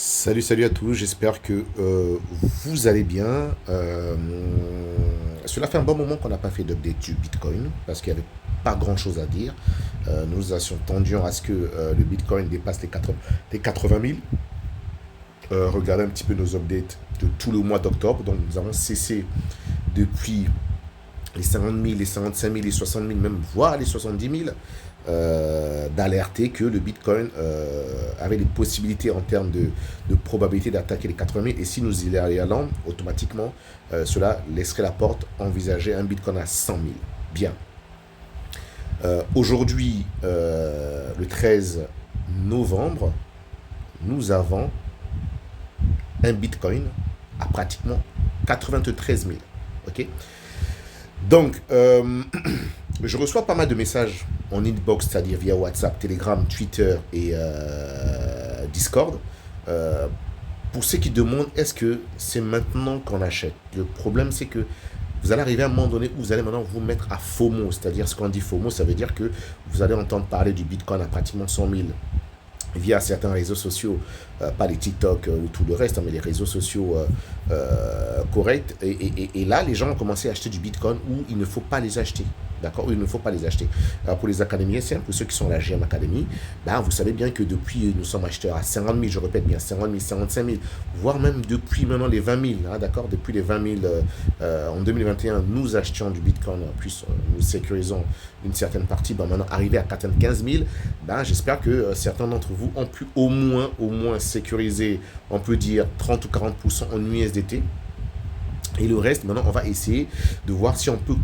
Salut à tous, j'espère que vous allez bien. Cela fait un bon moment qu'on n'a pas fait d'update du Bitcoin parce qu'il n'y avait pas grand-chose à dire. Nous attendions à ce que le Bitcoin dépasse les 80 000. Regardez un petit peu nos updates de tout le mois d'octobre. Donc nous avons cessé depuis les 50 000, les 55 000, les 60 000, même voire les 70 000, d'alerter que le Bitcoin avait des possibilités en termes de probabilité d'attaquer les 80 000. Et si nous y allions, automatiquement, cela laisserait la porte envisager un Bitcoin à 100 000. Bien. Aujourd'hui, le 13 novembre, nous avons un Bitcoin à pratiquement 93 000. OK. Donc, je reçois pas mal de messages en inbox, c'est-à-dire via WhatsApp, Telegram, Twitter et Discord. Euh, pour ceux qui demandent, est-ce que c'est maintenant qu'on achète? Le problème, c'est que vous allez arriver à un moment donné où vous allez maintenant vous mettre à FOMO. C'est-à-dire, ce qu'on dit FOMO, ça veut dire que vous allez entendre parler du Bitcoin à pratiquement 100 000 via certains réseaux sociaux, pas les TikTok ou tout le reste, hein, mais les réseaux sociaux corrects. Et là, les gens ont commencé à acheter du Bitcoin où il ne faut pas les acheter. D'accord. Où il ne faut pas les acheter. Alors pour les académiciens, pour ceux qui sont à la GM Academy, ben, vous savez bien que depuis, nous sommes acheteurs à 50 000, je répète bien, 50 000, 55 000, voire même depuis maintenant les 20 000, hein, d'accord. Depuis les 20 000 en 2021, nous achetions du Bitcoin, puis nous sécurisons une certaine partie. Ben, maintenant, arrivé à 95 000, ben, j'espère que certains d'entre vous ont pu au moins sécuriser, on peut dire 30 ou 40% en USDT. Et le reste, maintenant, on va essayer de voir si on peut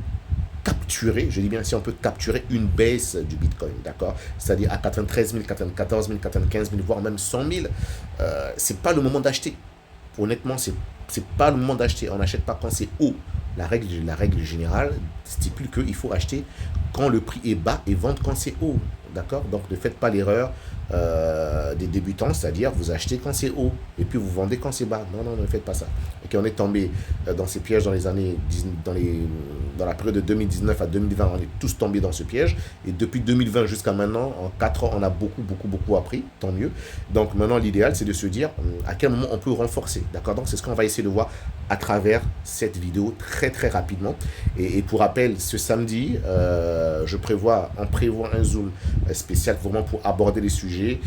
capturer, je dis bien si on peut capturer une baisse du Bitcoin, d'accord. C'est-à-dire à 93 000, 94 000, 95 000, voire même 100 000, c'est pas le moment d'acheter. Honnêtement, c'est pas le moment d'acheter. On n'achète pas quand c'est haut. La règle générale stipule qu'il faut acheter quand le prix est bas et vendre quand c'est haut. D'accord. Donc ne faites pas l'erreur des débutants, c'est-à-dire vous achetez quand c'est haut et puis vous vendez quand c'est bas. Non, non, ne faites pas ça. Et on est tombé dans ces pièges dans les années, dans la période de 2019 à 2020, on est tous tombés dans ce piège. Et depuis 2020 jusqu'à maintenant, en 4 ans, on a beaucoup appris, tant mieux. Donc maintenant, l'idéal, c'est de se dire à quel moment on peut renforcer. D'accord. Donc c'est ce qu'on va essayer de voir à travers cette vidéo très rapidement. Et pour rappel, ce samedi, on prévoit un Zoom spécial vraiment pour aborder les sujets,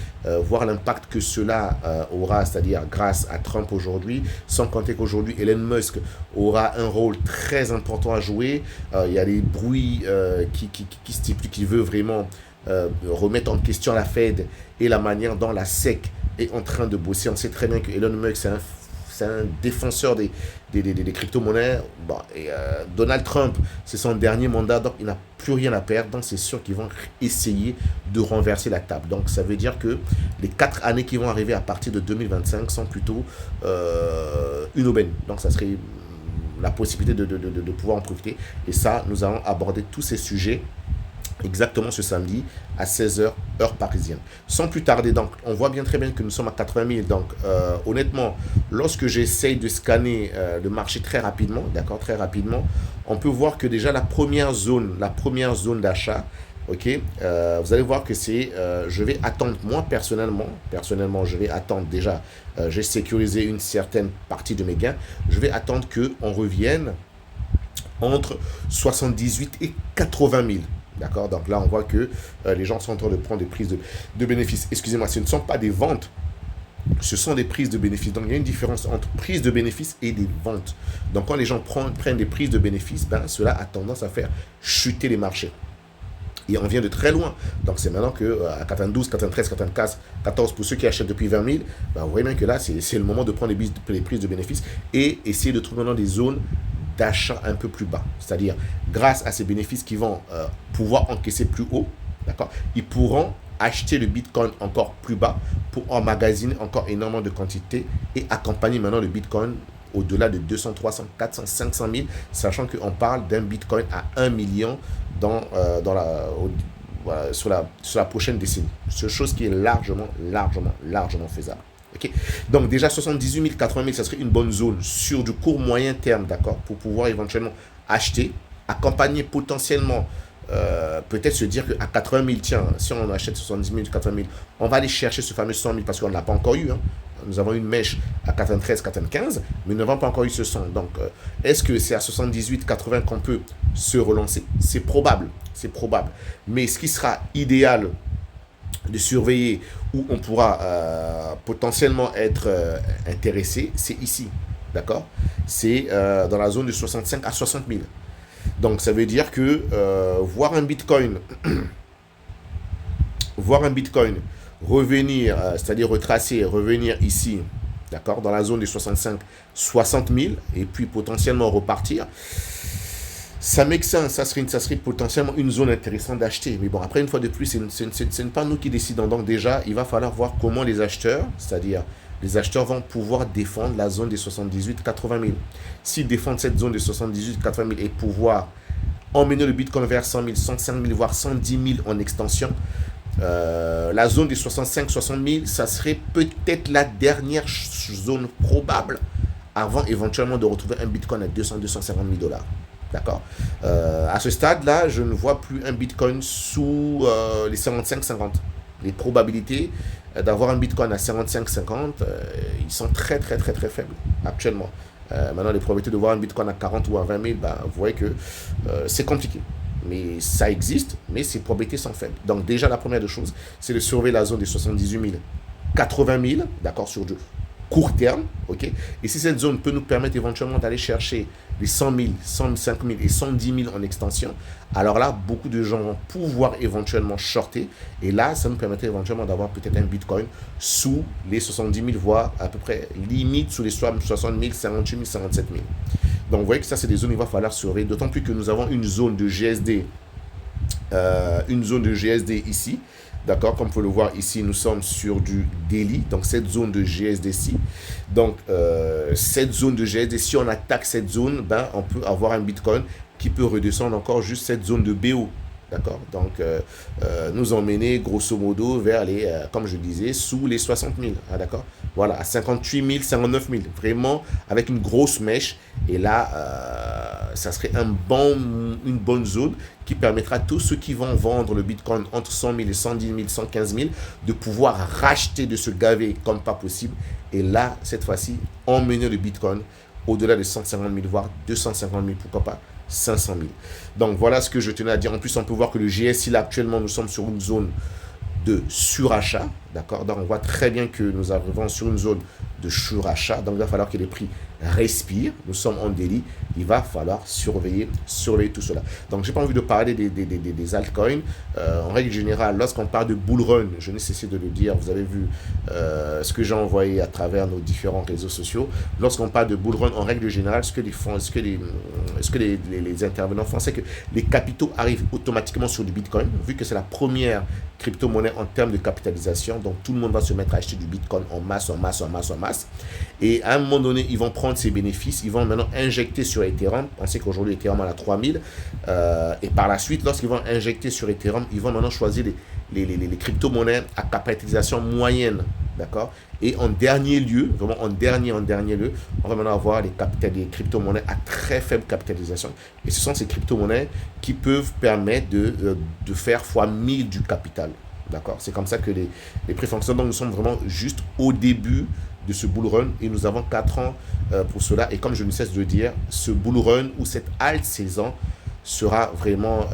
voir l'impact que cela aura, c'est-à-dire grâce à Trump aujourd'hui, sans compter qu'aujourd'hui Elon Musk aura un rôle très important à jouer. Il y a des bruits qui stipulent qu'il veut vraiment remettre en question la Fed et la manière dont la SEC est en train de bosser. On sait très bien que Elon Musk, c'est un défenseur des crypto-monnaies. Bon, et Donald Trump, c'est son dernier mandat, donc il n'a plus rien à perdre. Donc c'est sûr qu'ils vont essayer de renverser la table. Donc ça veut dire que les 4 années qui vont arriver à partir de 2025 sont plutôt une aubaine. Donc ça serait la possibilité de pouvoir en profiter. Et ça, nous allons aborder tous ces sujets exactement ce samedi à 16 h heure parisienne. Sans plus tarder, donc, on voit bien très bien que nous sommes à 80 000. Donc, honnêtement, lorsque j'essaye de scanner le marché très rapidement, d'accord, très rapidement, on peut voir que déjà la première zone d'achat, ok, vous allez voir que c'est, je vais attendre, moi personnellement, je vais attendre déjà, j'ai sécurisé une certaine partie de mes gains, je vais attendre qu'on revienne entre 78 et 80 000. D'accord. Donc là, on voit que les gens sont en train de prendre des prises de bénéfices. Excusez-moi, ce ne sont pas des ventes, ce sont des prises de bénéfices. Donc il y a une différence entre prise de bénéfices et des ventes. Donc quand les gens prennent des prises de bénéfices, ben, cela a tendance à faire chuter les marchés. Et on vient de très loin. Donc c'est maintenant qu'à 92, 93, 94, 14, pour ceux qui achètent depuis 20 000, ben, vous voyez bien que là, c'est le moment de prendre les prises de bénéfices et essayer de trouver maintenant des zones d'achat un peu plus bas. C'est-à-dire, grâce à ces bénéfices qui vont pouvoir encaisser plus haut, d'accord, ils pourront acheter le Bitcoin encore plus bas pour emmagasiner encore énormément de quantité et accompagner maintenant le Bitcoin au-delà de 200, 300, 400, 500 000, sachant qu'on parle d'un Bitcoin à 1 million sur la prochaine décennie. C'est chose qui est largement faisable. Okay. Donc déjà 78 000, 80 000, ça serait une bonne zone sur du court moyen terme, d'accord, pour pouvoir éventuellement acheter, accompagner potentiellement, peut-être se dire qu'à 80 000, tiens, si on achète 70 000, 80 000, on va aller chercher ce fameux 100 000 parce qu'on ne l'a pas encore eu. Hein. nous avons une mèche à 93, 95, mais nous n'avons pas encore eu ce son. Donc, est-ce que c'est à 78, 80 qu'on peut se relancer? C'est probable, c'est probable. Mais ce qui sera idéal de surveiller, où on pourra potentiellement être intéressé, c'est ici, d'accord? C'est dans la zone de 65 à 60 000. Donc, ça veut dire que voir un Bitcoin revenir, c'est-à-dire retracer, revenir ici, d'accord, dans la zone des 65, 60 000, et puis potentiellement repartir, ça make sense, ça serait potentiellement une zone intéressante d'acheter. Mais bon, après, une fois de plus, ce n'est pas nous qui décidons. Donc déjà, il va falloir voir comment les acheteurs, c'est-à-dire les acheteurs vont pouvoir défendre la zone des 78-80 000. S'ils défendent cette zone des 78-80 000 et pouvoir emmener le Bitcoin vers 100 000, 105 000, voire 110 000 en extension, la zone des 65-60 000, ça serait peut-être la dernière zone probable avant éventuellement de retrouver un Bitcoin à 200-250 000 dollars. D'accord. À ce stade-là, je ne vois plus un Bitcoin sous les 55-50. Les probabilités d'avoir un Bitcoin à 55-50, ils sont très faibles actuellement. Maintenant, les probabilités de voir un Bitcoin à 40 ou à 20 000, vous voyez que c'est compliqué. Mais ça existe, mais ces probabilités sont faibles. Donc déjà, la première des choses, c'est de surveiller la zone des 78 000, 80 000, d'accord, sur du court terme, ok. Et si cette zone peut nous permettre éventuellement d'aller chercher les 100 000, 105 000 et 110 000 en extension, alors là, beaucoup de gens vont pouvoir éventuellement shorter. Et là, ça nous permettrait éventuellement d'avoir peut-être un Bitcoin sous les 70 000, voire à peu près limite sous les 60 000, 58 000, 57 000. Donc, vous voyez que ça, c'est des zones où il va falloir surveiller. D'autant plus que nous avons une zone de GSD, ici. D'accord, comme vous pouvez le voir ici, nous sommes sur du daily, donc cette zone de GSD-ci. Donc, cette zone de GSD, si on attaque cette zone, on peut avoir un Bitcoin qui peut redescendre encore juste cette zone de BO. D'accord, donc nous emmener grosso modo vers les, comme je disais, sous les 60 000. Ah, d'accord, voilà, à 58 000, 59 000, vraiment avec une grosse mèche. Et là, ça serait une bonne zone qui permettra à tous ceux qui vont vendre le Bitcoin entre 100 000 et 110 000, 115 000 de pouvoir racheter, de se gaver comme pas possible. Et là, cette fois-ci, emmener le Bitcoin au-delà de 150 000, voire 250 000, pourquoi pas 500 000. Donc voilà ce que je tenais à dire. En plus, on peut voir que le GSI, là, actuellement, nous sommes sur une zone de surachat. D'accord. Donc on voit très bien que nous arrivons sur une zone de surachat. Donc il va falloir que les prix respirent. Nous sommes en délit. Il va falloir surveiller tout cela. Donc j'ai pas envie de parler des altcoins. En règle générale, lorsqu'on parle de bull run, je n'ai cessé de le dire. Vous avez vu ce que j'ai envoyé à travers nos différents réseaux sociaux. Lorsqu'on parle de bull run, en règle générale, ce que les intervenants font, c'est que les capitaux arrivent automatiquement sur du Bitcoin, vu que c'est la première crypto-monnaie en termes de capitalisation. Donc tout le monde va se mettre à acheter du Bitcoin en masse. Et à un moment donné, ils vont prendre ces bénéfices, ils vont maintenant injecter sur Ethereum. On sait qu'aujourd'hui, Ethereum a 3000. Et par la suite, lorsqu'ils vont injecter sur Ethereum, ils vont maintenant choisir les crypto-monnaies à capitalisation moyenne. D'accord. Et en dernier lieu, vraiment en dernier lieu, on va maintenant avoir des crypto-monnaies à très faible capitalisation. Et ce sont ces crypto-monnaies qui peuvent permettre de faire x1000 du capital. D'accord. C'est comme ça que les prix fonctionnent. Donc nous sommes vraiment juste au début de ce bull run et nous avons 4 ans pour cela. Et comme je ne cesse de le dire, ce bull run ou cette alt saison sera vraiment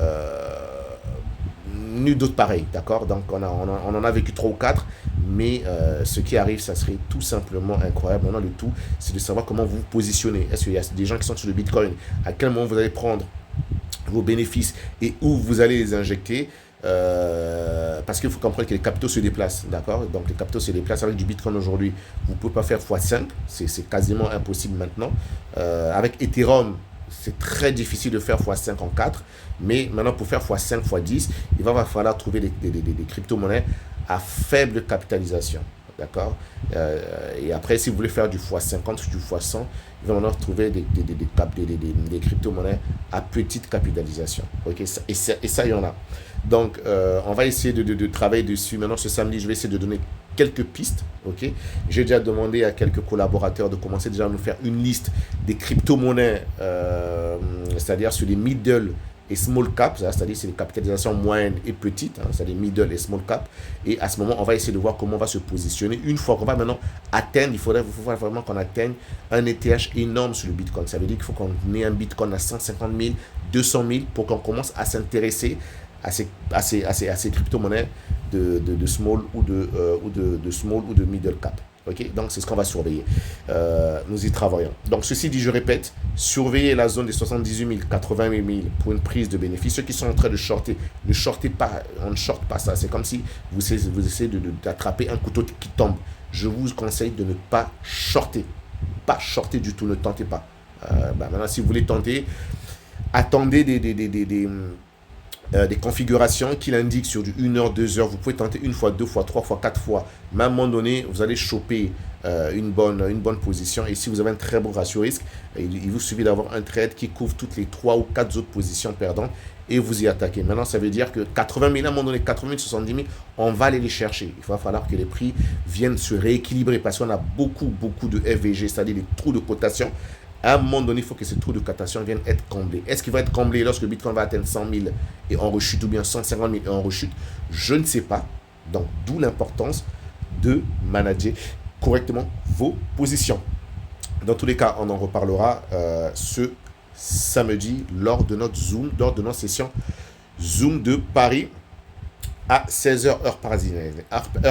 nul d'autre pareil. D'accord. Donc on en a vécu 3 ou 4. Mais ce qui arrive, ça serait tout simplement incroyable. Maintenant, le tout, c'est de savoir comment vous vous positionnez. Est-ce qu'il y a des gens qui sont sur le Bitcoin? À quel moment vous allez prendre vos bénéfices et où vous allez les injecter? Parce qu'il faut comprendre que les capitaux se déplacent, d'accord. Donc les capitaux se déplacent avec du Bitcoin aujourd'hui. Vous ne pouvez pas faire x5, c'est quasiment impossible maintenant. Avec Ethereum, c'est très difficile de faire x5 en 4. Mais maintenant, pour faire x5, x10, il va falloir trouver des crypto-monnaies à faible capitalisation. D'accord. Et après, si vous voulez faire du x50, du x100, il va falloir trouver des crypto-monnaies à petite capitalisation. Okay? Et ça, il y en a. Donc, on va essayer de travailler dessus. Maintenant, ce samedi, je vais essayer de donner quelques pistes. Okay? J'ai déjà demandé à quelques collaborateurs de commencer déjà à nous faire une liste des crypto-monnaies, c'est-à-dire sur les middle et small cap, c'est-à-dire c'est les capitalisations moyennes et petites, hein, c'est-à-dire middle et small cap. Et à ce moment, on va essayer de voir comment on va se positionner. Une fois qu'on va maintenant atteindre, il faudrait vraiment qu'on atteigne un ETH énorme sur le Bitcoin. Ça veut dire qu'il faut qu'on ait un Bitcoin à 150 000, 200 000 pour qu'on commence à s'intéresser à ces crypto-monnaies de small ou de small ou de middle cap. Ok, donc c'est ce qu'on va surveiller. Nous y travaillons. Donc ceci dit, je répète, surveillez la zone des 78 000, 80 000 pour une prise de bénéfice. Ceux qui sont en train de shorter, ne shortez pas, on ne shorte pas ça. C'est comme si vous essayez d'attraper un couteau qui tombe. Je vous conseille de ne pas shorter. Pas shorter du tout, ne tentez pas. Maintenant, si vous voulez tenter, attendez des configurations qu'il indique sur du 1 heure, 2 heures. Vous pouvez tenter une fois, deux fois, trois fois, quatre fois. Mais à un moment donné, vous allez choper une bonne position. Et si vous avez un très bon ratio risque, il vous suffit d'avoir un trade qui couvre toutes les 3 ou 4 autres positions perdantes et vous y attaquez. Maintenant, ça veut dire que 80 000, à un moment donné, 80 000, 70 000, on va aller les chercher. Il va falloir que les prix viennent se rééquilibrer parce qu'on a beaucoup de FVG, c'est-à-dire des trous de cotation. À un moment donné, il faut que ces trous de cotation viennent être comblés. Est-ce qu'il va être comblé lorsque le Bitcoin va atteindre 100 000 et on rechute, ou bien 150 000 et on rechute? Je ne sais pas. Donc, d'où l'importance de manager correctement vos positions. Dans tous les cas, on en reparlera ce samedi lors de notre Zoom, lors de notre session Zoom de Paris à 16h heure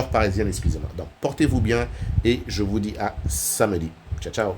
parisienne, excusez-moi. Donc, portez-vous bien et je vous dis à samedi. Ciao, ciao.